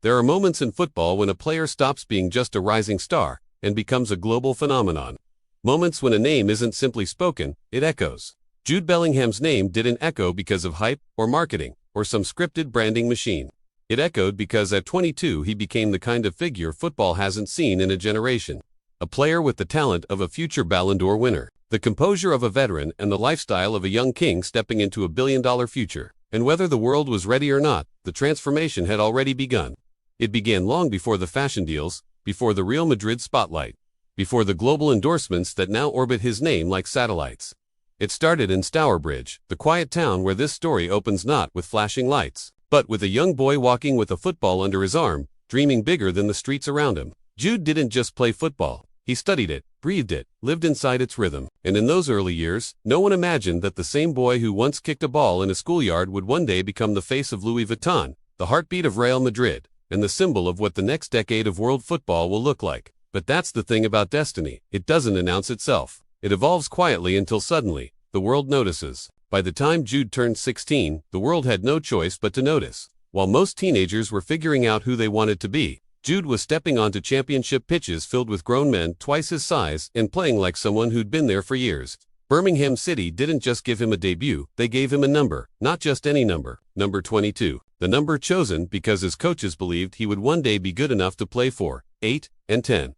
There are moments in football when a player stops being just a rising star and becomes a global phenomenon. Moments when a name isn't simply spoken, it echoes. Jude Bellingham's name didn't echo because of hype or marketing or some scripted branding machine. It echoed because at 22 he became the kind of figure football hasn't seen in a generation. A player with the talent of a future Ballon d'Or winner, the composure of a veteran, and the lifestyle of a young king stepping into a billion-dollar future. And whether the world was ready or not, the transformation had already begun. It began long before the fashion deals, before the Real Madrid spotlight, before the global endorsements that now orbit his name like satellites. It started in Stourbridge, the quiet town where this story opens, not with flashing lights, but with a young boy walking with a football under his arm, dreaming bigger than the streets around him. Jude didn't just play football. He studied it, breathed it, lived inside its rhythm. And in those early years, no one imagined that the same boy who once kicked a ball in a schoolyard would one day become the face of Louis Vuitton, the heartbeat of Real Madrid, and the symbol of what the next decade of world football will look like. But that's the thing about destiny. It doesn't announce itself. It evolves quietly until suddenly, the world notices. By the time Jude turned 16, the world had no choice but to notice. While most teenagers were figuring out who they wanted to be, Jude was stepping onto championship pitches filled with grown men twice his size and playing like someone who'd been there for years. Birmingham City didn't just give him a debut, they gave him a number, not just any number, number 22. The number chosen because his coaches believed he would one day be good enough to play for 8 and 10.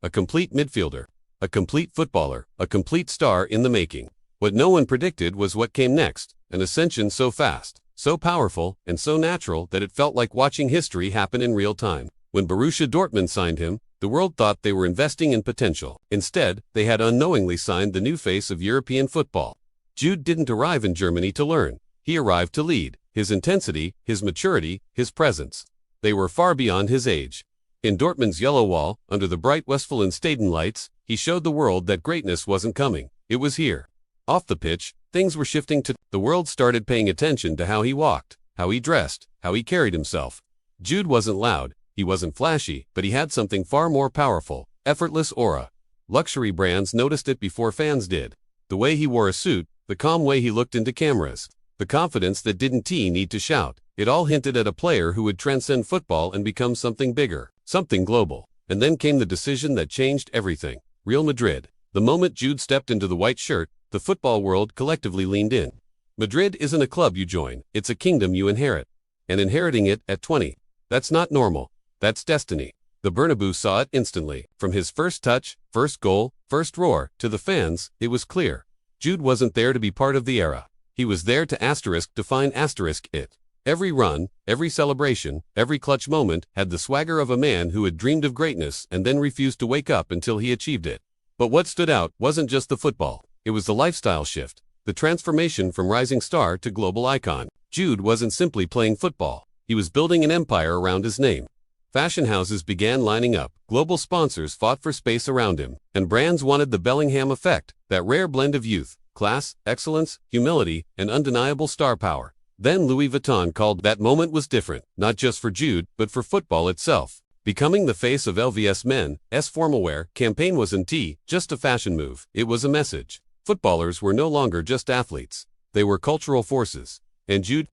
A complete midfielder, a complete footballer, a complete star in the making. What no one predicted was what came next, an ascension so fast, so powerful, and so natural that it felt like watching history happen in real time. When Borussia Dortmund signed him, the world thought they were investing in potential. Instead, they had unknowingly signed the new face of European football. Jude didn't arrive in Germany to learn. He arrived to lead. His intensity, his maturity, his presence. They were far beyond his age. In Dortmund's yellow wall, under the bright Westfalenstadion lights, he showed the world that greatness wasn't coming. It was here. Off the pitch, things were shifting to. The world started paying attention to how he walked, how he dressed, how he carried himself. Jude wasn't loud. He wasn't flashy, but he had something far more powerful, effortless aura. Luxury brands noticed it before fans did. The way he wore a suit, the calm way he looked into cameras, the confidence that didn't need to shout. It all hinted at a player who would transcend football and become something bigger, something global. And then came the decision that changed everything. Real Madrid. The moment Jude stepped into the white shirt, the football world collectively leaned in. Madrid isn't a club you join, it's a kingdom you inherit. And inheriting it at 20. That's not normal. That's destiny. The Bernabeu saw it instantly. From his first touch, first goal, first roar, to the fans, it was clear. Jude wasn't there to be part of the era. He was there to define it. Every run, every celebration, every clutch moment had the swagger of a man who had dreamed of greatness and then refused to wake up until he achieved it. But what stood out wasn't just the football. It was the lifestyle shift, the transformation from rising star to global icon. Jude wasn't simply playing football. He was building an empire around his name. Fashion houses began lining up, global sponsors fought for space around him, and brands wanted the Bellingham effect, that rare blend of youth, class, excellence, humility, and undeniable star power. Then Louis Vuitton called. That moment was different, not just for Jude, but for football itself. Becoming the face of LVS men's formalwear campaign wasn't just a fashion move, it was a message. Footballers were no longer just athletes, they were cultural forces. And Jude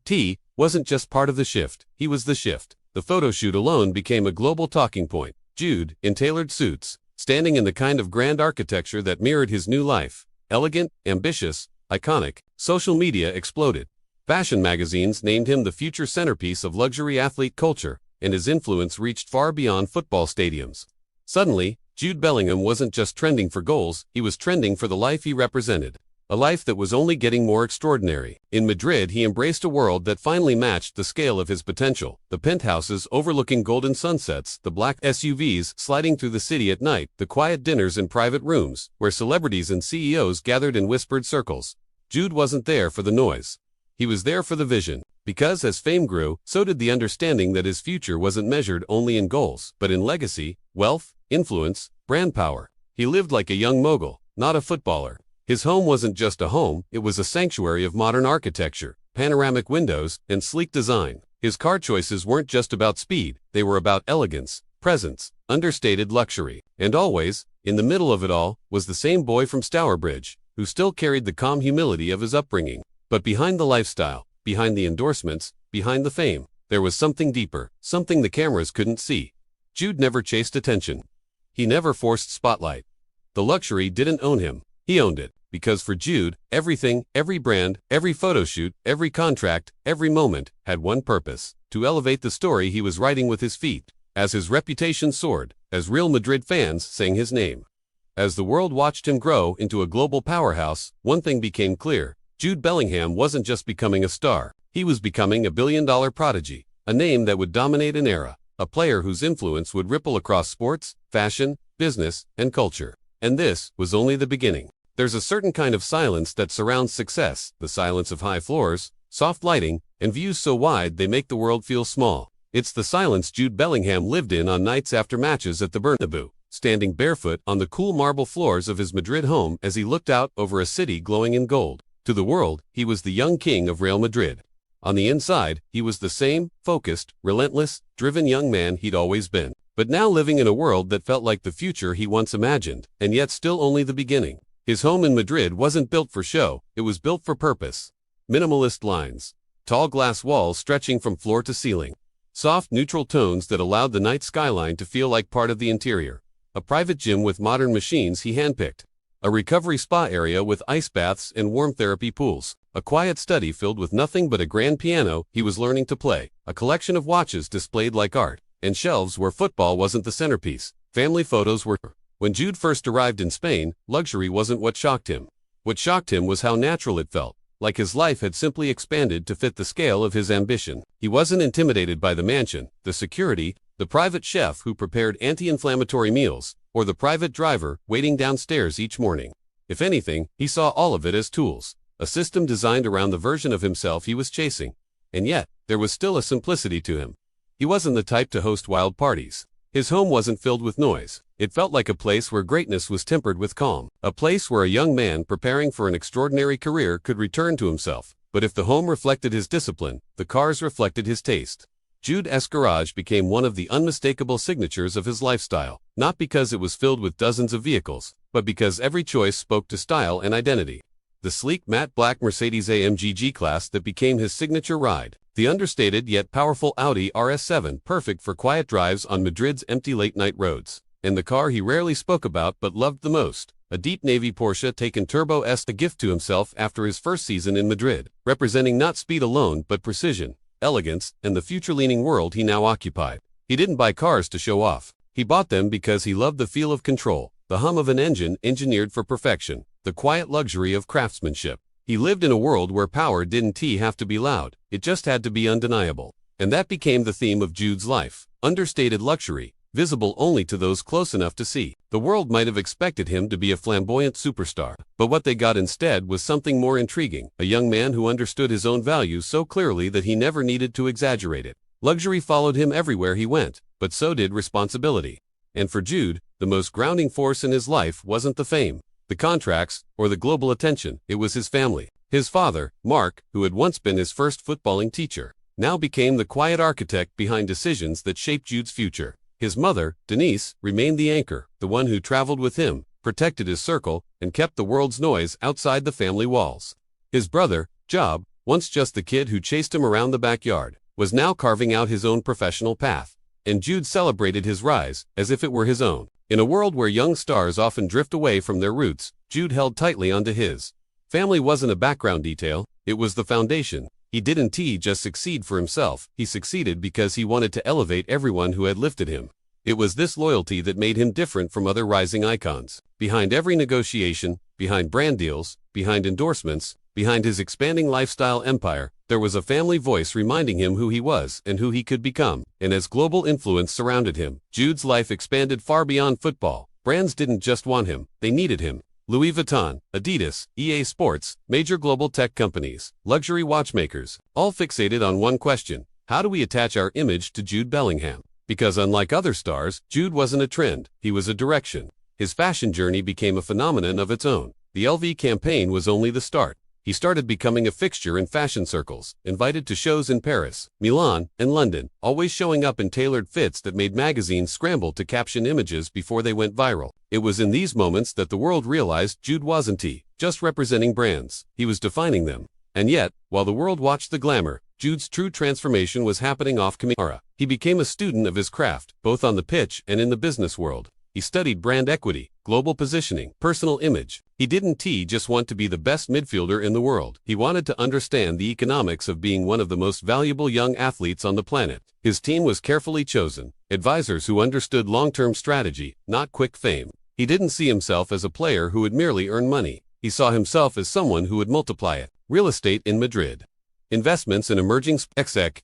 wasn't just part of the shift, he was the shift. The photo shoot alone became a global talking point. Jude, in tailored suits, standing in the kind of grand architecture that mirrored his new life. Elegant, ambitious, iconic. Social media exploded. Fashion magazines named him the future centerpiece of luxury athlete culture, and his influence reached far beyond football stadiums. Suddenly, Jude Bellingham wasn't just trending for goals, he was trending for the life he represented. A life that was only getting more extraordinary. In Madrid, he embraced a world that finally matched the scale of his potential. The penthouses overlooking golden sunsets, the black SUVs sliding through the city at night, the quiet dinners in private rooms, where celebrities and CEOs gathered in whispered circles. Jude wasn't there for the noise. He was there for the vision. Because as fame grew, so did the understanding that his future wasn't measured only in goals, but in legacy, wealth, influence, brand power. He lived like a young mogul, not a footballer. His home wasn't just a home, it was a sanctuary of modern architecture, panoramic windows, and sleek design. His car choices weren't just about speed, they were about elegance, presence, understated luxury. And always, in the middle of it all, was the same boy from Stourbridge, who still carried the calm humility of his upbringing. But behind the lifestyle, behind the endorsements, behind the fame, There was something deeper, something the cameras couldn't see. Jude never chased attention. He never forced spotlight. The luxury didn't own him. He owned it, because for Jude, everything, every brand, every photo shoot, every contract, every moment, had one purpose: to elevate the story he was writing with his feet. As his reputation soared, as Real Madrid fans sang his name, as the world watched him grow into a global powerhouse, one thing became clear: Jude Bellingham wasn't just becoming a star. He was becoming a billion-dollar prodigy, a name that would dominate an era, a player whose influence would ripple across sports, fashion, business, and culture. And this was only the beginning. There's a certain kind of silence that surrounds success, the silence of high floors, soft lighting, and views so wide they make the world feel small. It's the silence Jude Bellingham lived in on nights after matches at the Bernabeu, standing barefoot on the cool marble floors of his Madrid home as he looked out over a city glowing in gold. To the world, he was the young king of Real Madrid. On the inside, he was the same, focused, relentless, driven young man he'd always been, but now living in a world that felt like the future he once imagined, and yet still only the beginning. His home in Madrid wasn't built for show, it was built for purpose. Minimalist lines, tall glass walls stretching from floor to ceiling, soft neutral tones that allowed the night skyline to feel like part of the interior, a private gym with modern machines he handpicked, a recovery spa area with ice baths and warm therapy pools, a quiet study filled with nothing but a grand piano he was learning to play, a collection of watches displayed like art, and shelves where football wasn't the centerpiece. Family photos were. When Jude first arrived in Spain, luxury wasn't what shocked him. What shocked him was how natural it felt, like his life had simply expanded to fit the scale of his ambition. He wasn't intimidated by the mansion, the security, the private chef who prepared anti-inflammatory meals, or the private driver waiting downstairs each morning. If anything, he saw all of it as tools, a system designed around the version of himself he was chasing. And yet, there was still a simplicity to him. He wasn't the type to host wild parties. His home wasn't filled with noise. It felt like a place where greatness was tempered with calm, a place where a young man preparing for an extraordinary career could return to himself. But if the home reflected his discipline, the cars reflected his taste. Jude's garage became one of the unmistakable signatures of his lifestyle, not because it was filled with dozens of vehicles, but because every choice spoke to style and identity. The sleek matte black Mercedes-AMG G-Class that became his signature ride, the understated yet powerful Audi RS7 perfect for quiet drives on Madrid's empty late-night roads, and the car he rarely spoke about but loved the most, a deep navy Porsche Taycan Turbo S, a gift to himself after his first season in Madrid, representing not speed alone but precision, elegance, and the future-leaning world he now occupied. He didn't buy cars to show off. He bought them because he loved the feel of control, the hum of an engine engineered for perfection, the quiet luxury of craftsmanship. He lived in a world where power didn't have to be loud, it just had to be undeniable. And that became the theme of Jude's life: understated luxury, visible only to those close enough to see. The world might have expected him to be a flamboyant superstar, but what they got instead was something more intriguing: a young man who understood his own values so clearly that he never needed to exaggerate it. Luxury followed him everywhere he went, but so did responsibility. And for Jude, the most grounding force in his life wasn't the fame, the contracts, or the global attention. It was his family. His father, Mark, who had once been his first footballing teacher, now became the quiet architect behind decisions that shaped Jude's future. His mother, Denise, remained the anchor, the one who traveled with him, protected his circle, and kept the world's noise outside the family walls. His brother, Job, once just the kid who chased him around the backyard, was now carving out his own professional path. And Jude celebrated his rise as if it were his own. In a world where young stars often drift away from their roots, Jude held tightly onto his. Family wasn't a background detail, it was the foundation. He didn't just succeed for himself, he succeeded because he wanted to elevate everyone who had lifted him. It was this loyalty that made him different from other rising icons. Behind every negotiation, behind brand deals, behind endorsements, behind his expanding lifestyle empire, there was a family voice reminding him who he was and who he could become. And as global influence surrounded him, Jude's life expanded far beyond football. Brands didn't just want him, they needed him. Louis Vuitton, Adidas, EA Sports, major global tech companies, luxury watchmakers, all fixated on one question: how do we attach our image to Jude Bellingham? Because unlike other stars, Jude wasn't a trend, he was a direction. His fashion journey became a phenomenon of its own. The LV campaign was only the start. He started becoming a fixture in fashion circles, invited to shows in Paris, Milan, and London, always showing up in tailored fits that made magazines scramble to caption images before they went viral. It was in these moments that the world realized Jude wasn't just representing brands, he was defining them. And yet, while the world watched the glamour, Jude's true transformation was happening off camera. He became a student of his craft, both on the pitch and in the business world. He studied brand equity, global positioning, personal image. He didn't just want to be the best midfielder in the world. He wanted to understand the economics of being one of the most valuable young athletes on the planet. His team was carefully chosen, advisors who understood long-term strategy, not quick fame. He didn't see himself as a player who would merely earn money. He saw himself as someone who would multiply it. Real estate in Madrid. Investments in emerging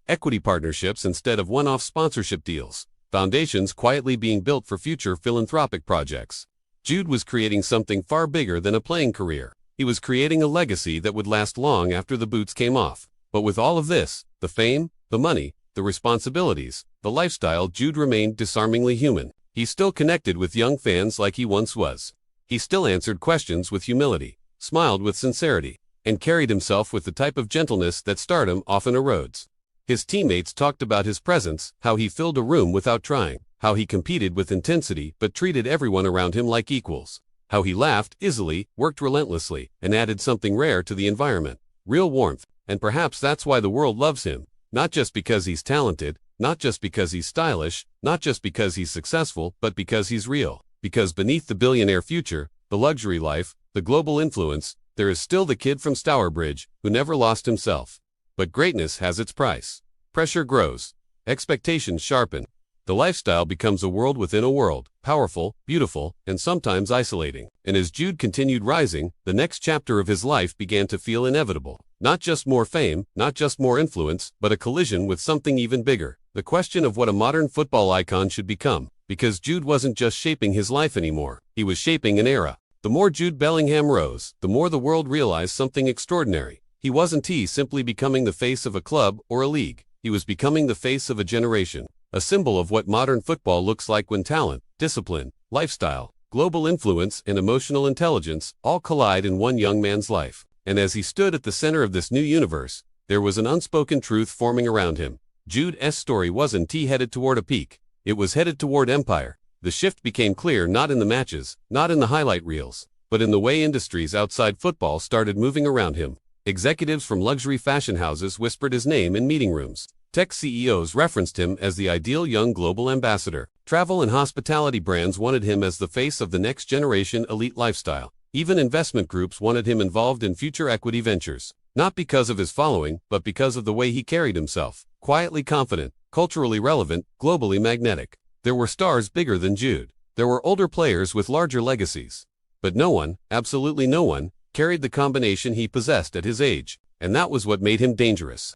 equity partnerships instead of one-off sponsorship deals. Foundations quietly being built for future philanthropic projects. Jude was creating something far bigger than a playing career. He was creating a legacy that would last long after the boots came off. But with all of this, the fame, the money, the responsibilities, the lifestyle, Jude remained disarmingly human. He still connected with young fans like he once was. He still answered questions with humility, smiled with sincerity, and carried himself with the type of gentleness that stardom often erodes. His teammates talked about his presence, how he filled a room without trying, how he competed with intensity but treated everyone around him like equals, how he laughed easily, worked relentlessly, and added something rare to the environment, real warmth. And perhaps that's why the world loves him, not just because he's talented, not just because he's stylish, not just because he's successful, but because he's real. Because beneath the billionaire future, the luxury life, the global influence, there is still the kid from Stourbridge who never lost himself. But greatness has its price. Pressure grows. Expectations sharpen. The lifestyle becomes a world within a world, powerful, beautiful, and sometimes isolating. And as Jude continued rising, the next chapter of his life began to feel inevitable. Not just more fame, not just more influence, but a collision with something even bigger. The question of what a modern football icon should become. Because Jude wasn't just shaping his life anymore, he was shaping an era. The more Jude Bellingham rose, the more the world realized something extraordinary. He wasn't simply becoming the face of a club or a league. He was becoming the face of a generation, a symbol of what modern football looks like when talent, discipline, lifestyle, global influence, and emotional intelligence all collide in one young man's life. And as he stood at the center of this new universe, there was an unspoken truth forming around him. Jude's story wasn't headed toward a peak. It was headed toward empire. The shift became clear not in the matches, not in the highlight reels, but in the way industries outside football started moving around him. Executives from luxury fashion houses whispered his name in meeting rooms. Tech CEOs referenced him as the ideal young global ambassador. Travel and hospitality brands wanted him as the face of the next generation elite lifestyle. Even investment groups wanted him involved in future equity ventures. Not because of his following, but because of the way he carried himself. Quietly confident, culturally relevant, globally magnetic. There were stars bigger than Jude. There were older players with larger legacies. But no one, absolutely no one, carried the combination he possessed at his age. And that was what made him dangerous.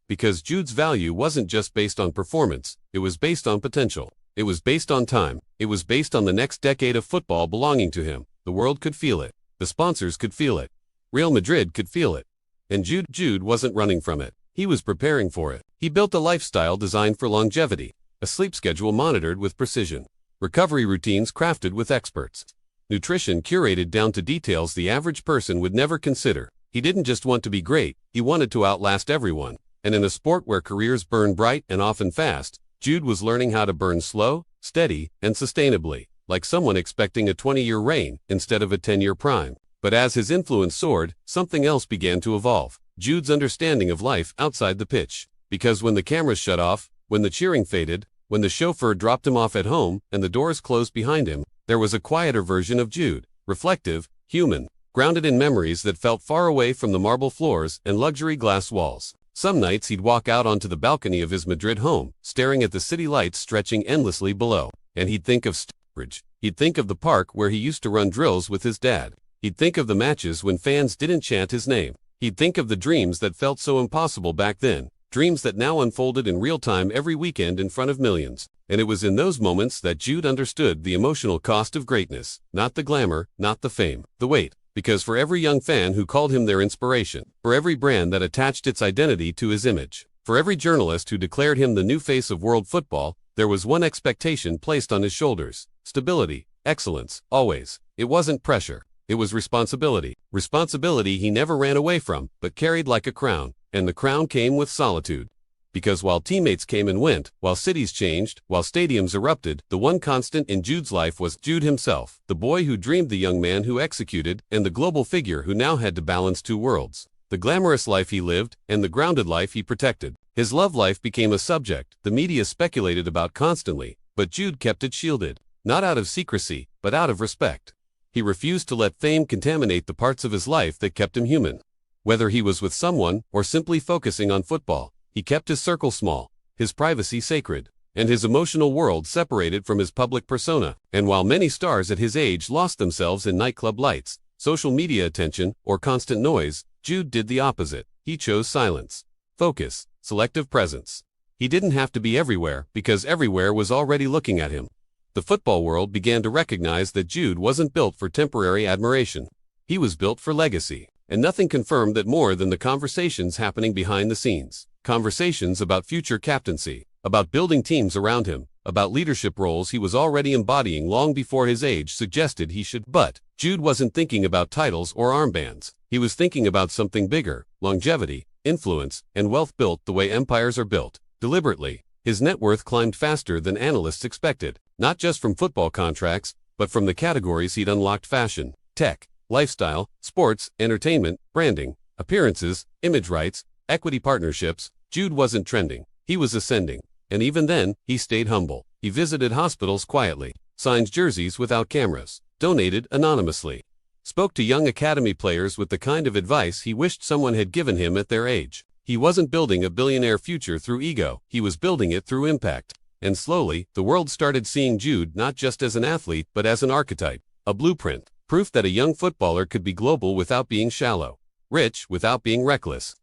Because Jude's value wasn't just based on performance, it was based on potential. It was based on time. It was based on the next decade of football belonging to him. The world could feel it. The sponsors could feel it. Real Madrid could feel it. And Jude wasn't running from it. He was preparing for it. He built a lifestyle designed for longevity, a sleep schedule monitored with precision, recovery routines crafted with experts, nutrition curated down to details the average person would never consider. He didn't just want to be great, he wanted to outlast everyone. And in a sport where careers burn bright and often fast, Jude was learning how to burn slow, steady, and sustainably, like someone expecting a 20-year reign instead of a 10-year prime. But as his influence soared, something else began to evolve. Jude's understanding of life outside the pitch. Because when the cameras shut off, when the cheering faded, when the chauffeur dropped him off at home and the doors closed behind him, there was a quieter version of Jude, reflective, human, grounded in memories that felt far away from the marble floors and luxury glass walls. Some nights he'd walk out onto the balcony of his Madrid home, staring at the city lights stretching endlessly below, and he'd think of Stourbridge. He'd think of the park where he used to run drills with his dad. He'd think of the matches when fans didn't chant his name. He'd think of the dreams that felt so impossible back then, dreams that now unfolded in real time every weekend in front of millions. And it was in those moments that Jude understood the emotional cost of greatness, not the glamour, not the fame, the weight. Because for every young fan who called him their inspiration, for every brand that attached its identity to his image, for every journalist who declared him the new face of world football, there was one expectation placed on his shoulders: stability, excellence, always. It wasn't pressure. It was responsibility. Responsibility he never ran away from, but carried like a crown. And the crown came with solitude. Because while teammates came and went, while cities changed, while stadiums erupted, the one constant in Jude's life was Jude himself, the boy who dreamed, the young man who executed, and the global figure who now had to balance two worlds. the glamorous life he lived, and the grounded life he protected. His love life became a subject the media speculated about constantly, but Jude kept it shielded, not out of secrecy, but out of respect. He refused to let fame contaminate the parts of his life that kept him human. Whether he was with someone or simply focusing on football, he kept his circle small, his privacy sacred, and his emotional world separated from his public persona. And while many stars at his age lost themselves in nightclub lights, social media attention, or constant noise, Jude did the opposite. He chose silence, focus, selective presence. He didn't have to be everywhere because everywhere was already looking at him. The football world began to recognize that Jude wasn't built for temporary admiration. He was built for legacy, and nothing confirmed that more than the conversations happening behind the scenes. Conversations about future captaincy, about building teams around him, about leadership roles he was already embodying long before his age suggested he should. But Jude wasn't thinking about titles or armbands. He was thinking about something bigger: longevity, influence, and wealth built the way empires are built, deliberately. His net worth climbed faster than analysts expected, not just from football contracts, but from the categories he'd unlocked: fashion, tech, lifestyle, sports, entertainment, branding, appearances, image rights, equity partnerships. Jude wasn't trending, he was ascending. And even then, he stayed humble. He visited hospitals quietly, signed jerseys without cameras, donated anonymously, spoke to young academy players with the kind of advice he wished someone had given him at their age. He wasn't building a billionaire future through ego, he was building it through impact. And slowly, the world started seeing Jude not just as an athlete but as an archetype, a blueprint, proof that a young footballer could be global without being shallow, rich without being reckless.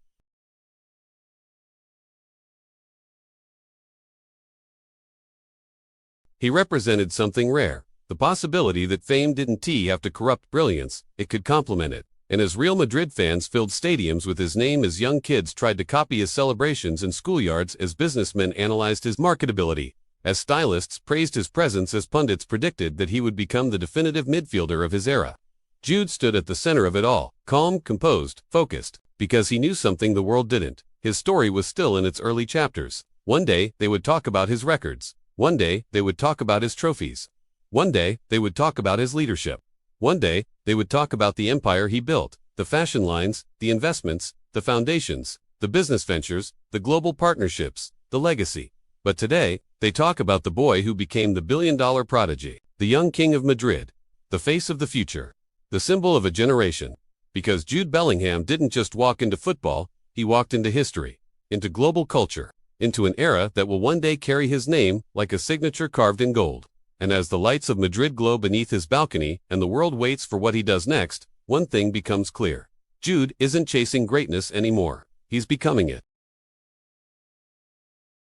He represented something rare, the possibility that fame didn't have to corrupt brilliance, it could complement it. And as Real Madrid fans filled stadiums with his name, as young kids tried to copy his celebrations in schoolyards, as businessmen analyzed his marketability, as stylists praised his presence, as pundits predicted that he would become the definitive midfielder of his era, Jude stood at the center of it all, calm, composed, focused, because he knew something the world didn't. His story was still in its early chapters. One day, they would talk about his records. One day, they would talk about his trophies. One day, they would talk about his leadership. One day, they would talk about the empire he built, the fashion lines, the investments, the foundations, the business ventures, the global partnerships, the legacy. But today, they talk about the boy who became the billion-dollar prodigy, the young king of Madrid, the face of the future, the symbol of a generation. Because Jude Bellingham didn't just walk into football, he walked into history, into global culture, into an era that will one day carry his name like a signature carved in gold. And as the lights of Madrid glow beneath his balcony and the world waits for what he does next, one thing becomes clear. Jude isn't chasing greatness anymore. He's becoming it.